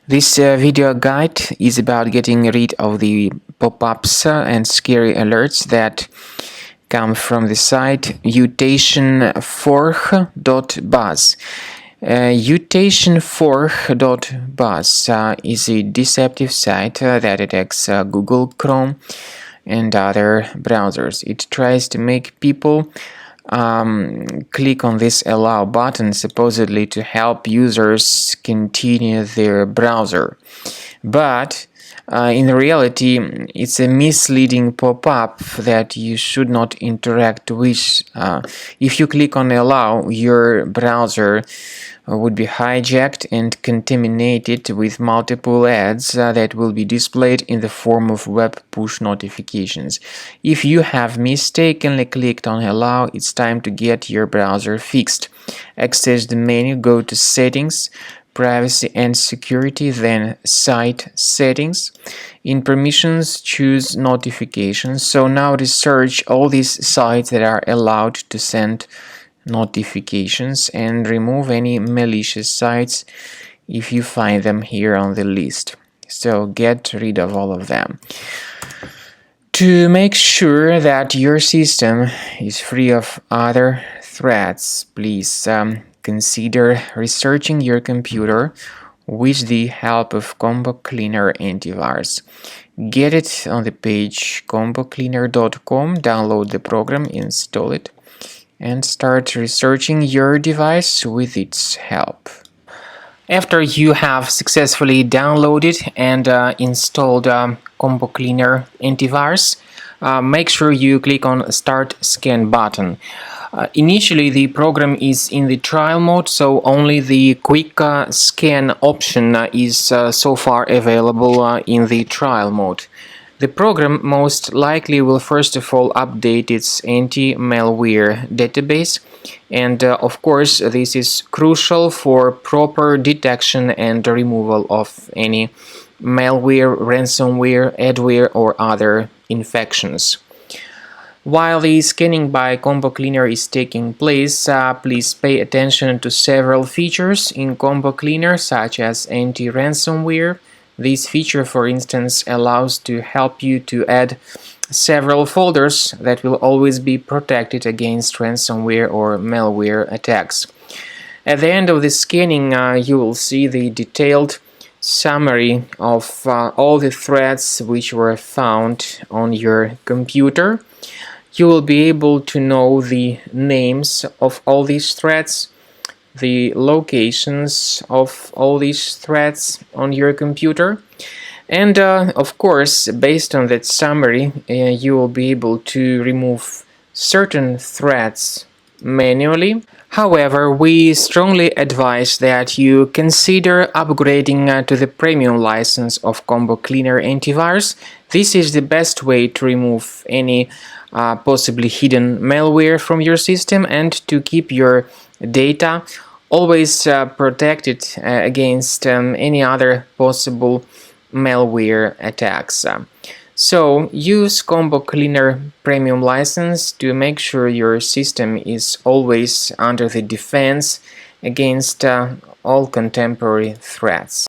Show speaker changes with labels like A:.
A: This video guide is about getting rid of the pop-ups and scary alerts that come from the site Utationforh.buzz. Utationforh.buzz is a deceptive site that attacks Google Chrome and other browsers. It tries to make people click on this allow button, supposedly to help users continue their browser. But in reality, it's a misleading pop-up that you should not interact with. If you click on allow, your browser would be hijacked and contaminated with multiple ads that will be displayed in the form of web push notifications. If you have mistakenly clicked on allow, it's time to get your browser fixed. Access the menu, go to Settings, Privacy and Security, then Site Settings. In Permissions, choose Notifications. So now research all these sites that are allowed to send notifications and remove any malicious sites if you find them here on the list. So get rid of all of them. To make sure that your system is free of other threats, please consider researching your computer with the help of Combo Cleaner Antivirus. Get it on the page combocleaner.com, download the program, install it, and start researching your device with its help. After you have successfully downloaded and installed Combo Cleaner Antivirus, make sure you click on Start Scan button. Initially, the program is in the trial mode, so only the quick scan option is so far available in the trial mode. The program most likely will first of all update its anti-malware database, and of course this is crucial for proper detection and removal of any malware, ransomware, adware or other infections. While the scanning by Combo Cleaner is taking place, please pay attention to several features in Combo Cleaner, such as anti-ransomware. This feature, for instance, allows to help you to add several folders that will always be protected against ransomware or malware attacks. At the end of the scanning, you will see the detailed summary of all the threats which were found on your computer. You will be able to know the names of all these threats, the locations of all these threats on your computer, and of course, based on that summary, you will be able to remove certain threats manually. However, we strongly advise that you consider upgrading to the premium license of Combo Cleaner Antivirus. This is the best way to remove any possibly hidden malware from your system and to keep your data always protected against any other possible malware attacks. So use Combo Cleaner Premium license to make sure your system is always under the defense against all contemporary threats.